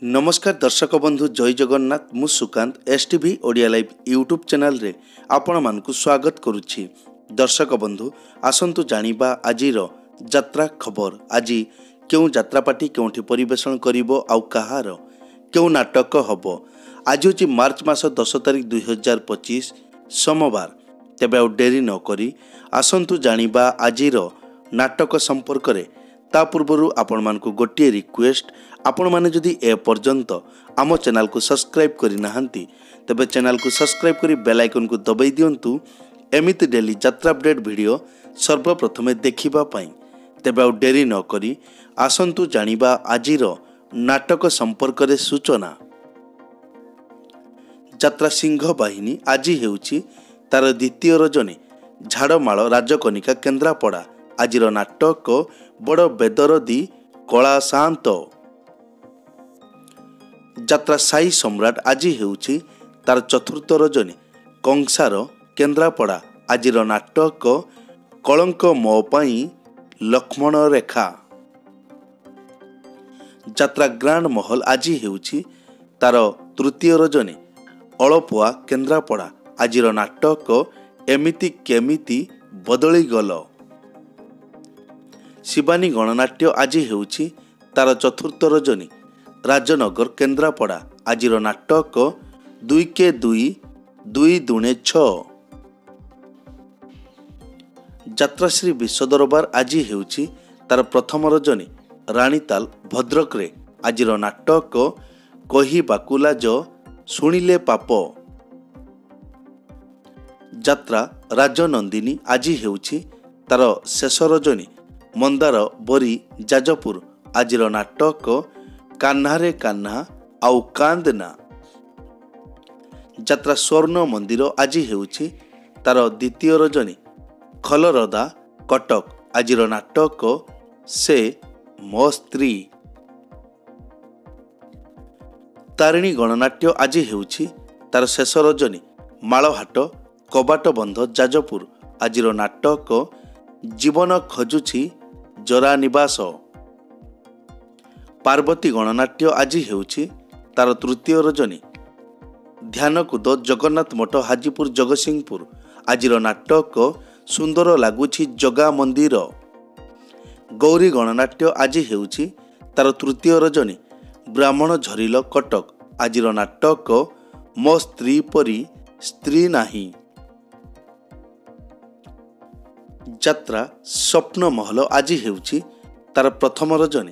नमस्कार दर्शक बंधु जय जगन्नाथ मु Sukant STV Odia live YouTube channel रे आपण मानकु स्वागत करुछि। दर्शक बंधु आसंतु जानिबा आजिर यात्रा खबर। आज क्यों यात्रापाटी क्योंठी परिवेषण करिवो आउ कहार क्यों नाटक हबो। आज होछि मार्च मास 10 तारिख 2025 सोमवार। तेबे आउ डेरी न करी आसंतु जानिबा आजिर नाटक संपर्क रे। ता पूर्वरु आपण मानकु गोटिए रिक्वेस्ट, आपण माने जदि ए पर्यंत आम चैनल को सब्सक्राइब करि नाहंती तबे चैनल को सब्सक्राइब करी बेल आइकन को दबाई दियंतु एमिति डेली यात्रा अपडेट वीडियो सर्वप्रथमे देखिबा पई। तेबे आउ डेरी न करी आसंतु जानिबा आजिर नाटक संपर्क रे सूचना। यात्रा सिंह बाहिनी आज हेउछि तार द्वितीय रजनी झाड़माल राजकनिका केन्द्रापड़ा। आजिर नाटक बड़ बेदरदी कला शांत। यात्रा साई सम्राट आज हेउछि तार चतुर्थ रजनी कंसार केन्द्रापड़ा। आजिर नाटक कलंक मो पई लक्ष्मण रेखा। यात्रा ग्रांड महल आज हेउछि तार तृतीय रजनी अळपुआ केन्द्रापड़ा। आजिर नाटक एमिति केमिति बदली गल। शिवानी गणनाट्य आज हेउछि तार चतुर्थ रजनी राजनगर केन्द्रापड़ा। आजिर नाटक 2 के 2 2 दूणे 6। यात्राश्री विश्व दरबार आज हेउछि तार प्रथम रजनी रानीताल भद्रक रे। आजिर नाटक कही बाकुला जो शुणिले पाप। यात्रा राजनंदिनी आज हेउछि तार शेष रजनी मंदार बरी जाजपुर। आजिर नाटक कान्हारे कान्हा आउ कांदना। यात्रा स्वर्ण मंदिर आज हेउछि तार द्वितीय रजनी खलरदा कटक। आजिर नाटक से मो स्त्री। तारिणी गणनाट्य आज हेउछि तार शेष रजनी मालहाट कबाट बंध जाजपुर। आजिर नाटक जीवन खोजुछि जरा निवास। पार्वती गणनाट्य आज हेउछि तार तृतीय रजनी ध्यानकुद जगन्नाथ मठ हाजीपुर जगतसिंहपुर। आजिर नाटक सुंदर लागुछि जगा मंदिर। गौरी गणनाट्य आज हेउछि तार तृतीय रजनी ब्राह्मण झरिल कटक। आजिर नाटक मो स्त्री परी स्त्री नाही। यात्रा स्वप्न महल आज हेउछि तार प्रथम रजनी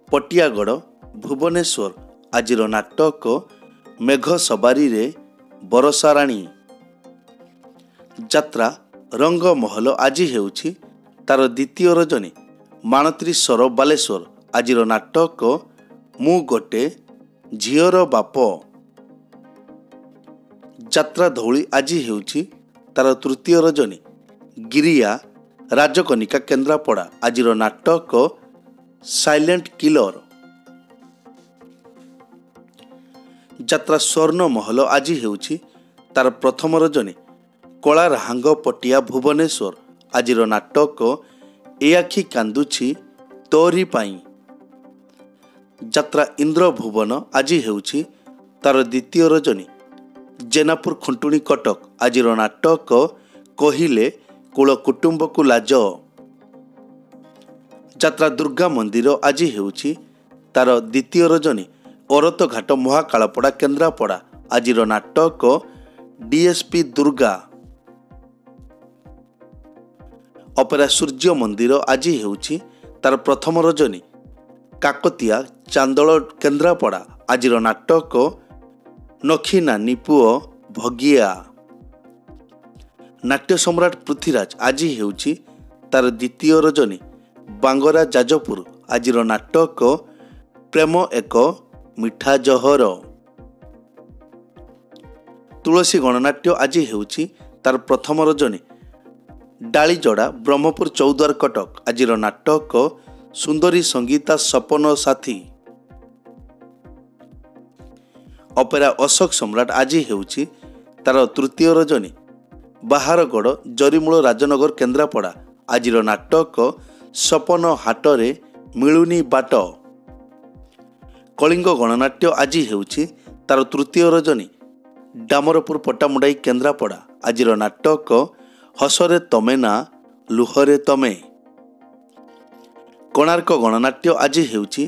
पटियागढ़ भुवनेश्वर। आजिर नाटक मेघ सवारी रे बरसा राणी। यात्रा रंग महल आज हेउछि तार द्वितीय रजनी माणत्रीश्वर बालेश्वर। आजिर नाटक मु गोटे झियर बाप। यात्रा धौली आज हेउछि तार तृतीय रजनी गिरिया राजकनिका केन्द्रापड़ा। आजिर नाटक साइलेंट किलर। यात्रा स्वर्ण महल आज हेउछि तार प्रथम रजनी कलारहांग पटिया भुवनेश्वर। आजिर नाटक ए आखि कांदुछि तोरी पाई। यात्रा इंद्र भुवन आज हेउछि तार द्वितीय रजनी जेनापुर खुंटुणी कटक। आजिर नाटक कहिले कुल कुटुंब को लाज। यात्रा दुर्गा मंदिर आज हेउछि तार द्वितीय रजनी औरत घाट महाकालपड़ा केन्द्रापड़ा। आजिर नाटक डीएसपी दुर्गा। अपेरा सूर्य मंदिर आज हेउछि तार प्रथम रजनी काकतिया चांदल केन्द्रापड़ा। आजिर नाटक नखी नानी पुओ भगिया। नाट्य सम्राट पृथ्वीराज आज हेउछि तार द्वितीय रजनी बांगरा जाजपुर। आजिर नाटक प्रेम एक मिठा जहर। तुलसी गणनाट्य आज हेउछि तार प्रथम रजनी डालीजड़ा ब्रह्मपुर चौद्वार कटक। आजिर नाटक सुंदरी संगीता सपन साथी। अपेरा अशोक सम्राट आज हेउछि तार तृतीय रजनी बाहारगढ़ जरीमूल राजनगर केन्द्रापड़ा। आजिर नाटक सपन हाटरे मिलुनी बाट। कलिंग गणनाट्य आज हेउछि तार तृतीय रजनी। डामरपुर पट्टामुंडाई केन्द्रापड़ा आज नाटक हसरे तमे ना लुहरे तमे। कोणार्क गणनाट्य आज हेउछि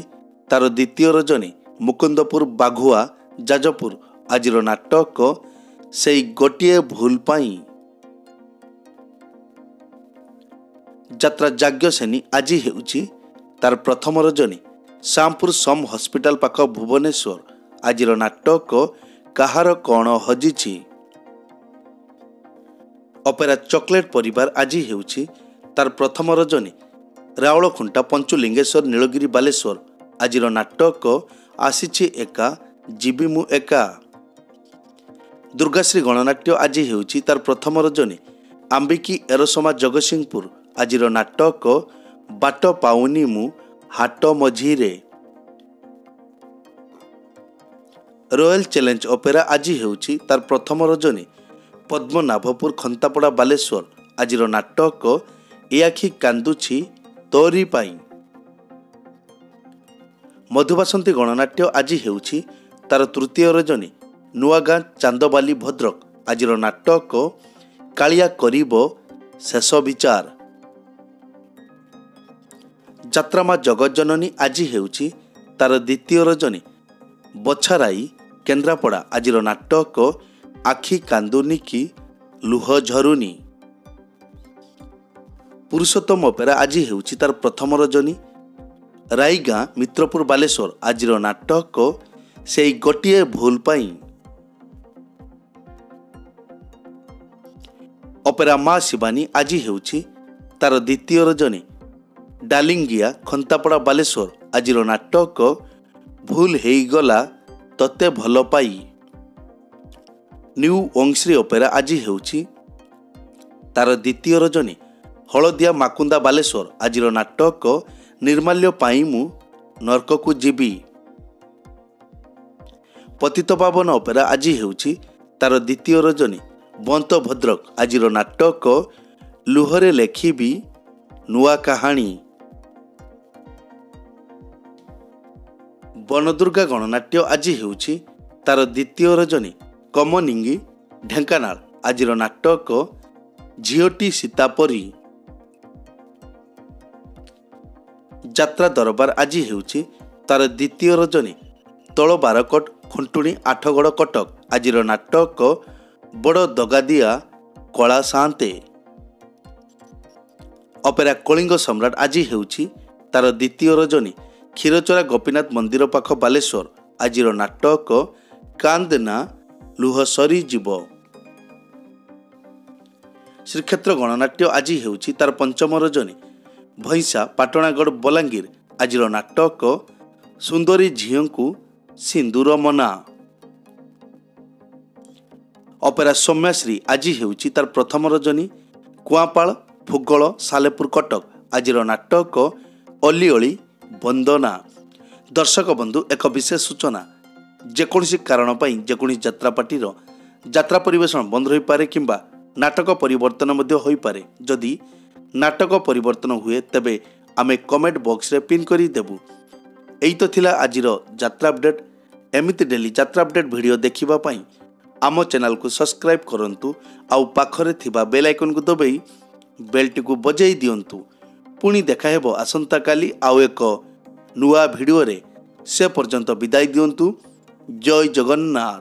तार द्वितीय रजनी। मुकुंदपुर बाघुआ जाजपुर आज नाटक सेई गोटिए भूल पाई। यात्रा जाग्ञसेनी आज हेउछि तार प्रथम रजनी। श्यामपुर सम हॉस्पिटल पाख भुवनेश्वर आज नाटक कहार कौन हजिछि। अपेरा चॉकलेट परिवार आज हेउछि तार प्रथम रजनी। रावलखुंटा पंचुलिंगेश्वर नीलगिरी बालेश्वर आज नाटक आसीछि एका जीवी मु एका। दुर्गाश्री गणनाट्य आज हेउछि तार प्रथम रजनी। आंबिकी एरसमा जगतसिंहपुर आज नाटक बाट पाउनी मु हाट मझीरे। रॉयल चैलेंज ओपेरा आज हेउछि तार प्रथम रजनी। पद्मनाभपुर खंतापड़ा बालेश्वर आज नाटक ए आखि कांदुछि तोरी पाई। मधुबासंती गणनाट्य आज हेउछि तार तृतीय रजनी। नुआगाँ चांदबाली भद्रक आज नाटक कालिया करिबो शेष विचार। यात्रामा जगत जननी आज हेउछि तार द्वितीय रजनी। बछाराई केन्द्रापड़ा आज नाटक आखि कांदुनी की लुह झरुनी। पुरुषोत्तम ओपेरा आज हेउछि तार प्रथम रजनी। राईगाँ मित्रपुर बालेश्वर आज नाटक सेई गोटिए भूल पाई। ओपेरा माँ शिवानी आज हेउछि तार द्वितीय रजनी। डालिंगिया खंतापड़ा बालेश्वर आज नाटक भूल हेइगला तते भल पाई। न्यू वंश्री ओपेरा आज हेउछि तार द्वितीय रजनी। हलदिया माकुंदा बालेश्वर आज नाटक निर्माल्य पाई मु नरककु जीवी। पतितपावन ओपेरा आज हेउछि तार द्वितीय रजनी। बंत भद्रक आज नाटक लुहरे लेखिबी नुआ कहानी। बनदुर्गा गणनाट्य आज हेउछि तार द्वितीय रजनी। कमनिंगी ढेंकानाल आज नाटक झियोटी सीतापरी। यात्रा दरबार आज हेउछि तार द्वितीय रजनी। तल बारकोट खुंटुणी आठगड़ कटक आज नाटक बड़ दगादिया कला सान्ते। अपेरा कलिंग सम्राट आज हेउछि तार द्वितीय रजनी। क्षीरचोरा गोपीनाथ मंदिर पाख बालेश्वर आज नाटक कांदना लुह सरी जीव। श्रीक्षेत्र गणनाट्य आज हेउछि तार पंचम रजनी। भैंसा पाटणागढ़ बलांगीर आज नाटक सुंदरी झीयंकु सिंदूर मना। अपेरा सौम्याश्री आज हेउछि तार प्रथम रजनी। कुआपाड़ फुगल सालेपुर कटक आज नाटक अली अली वंदना। दर्शक बंधु एक विशेष सूचना। जेकोसी कारण पाई जेकोसी यात्रा पार्टीर यात्रा परिवेषण बंद रही पारे किंबा नाटक परिवर्तन मध्य होई पारे। जदि नाटक परिवर्तन हुए तेबे आमे कमेंट बॉक्स रे पिन करी देबु। एई तो थिला आजिर यात्रा अपडेट। एमिति डेली यात्रा अपडेट वीडियो देखिबा पाई आम चैनल को सब्सक्राइब करंतु आउ पाखरे थिबा बेल आइकन को दबाई बेलटी को बजाई दियंतु। पुणी देखा हेबो आसंता काली आउ एक नुआ वीडियो रे। से पर्यंत विदाई दियंतु। जय जगन्नाथ।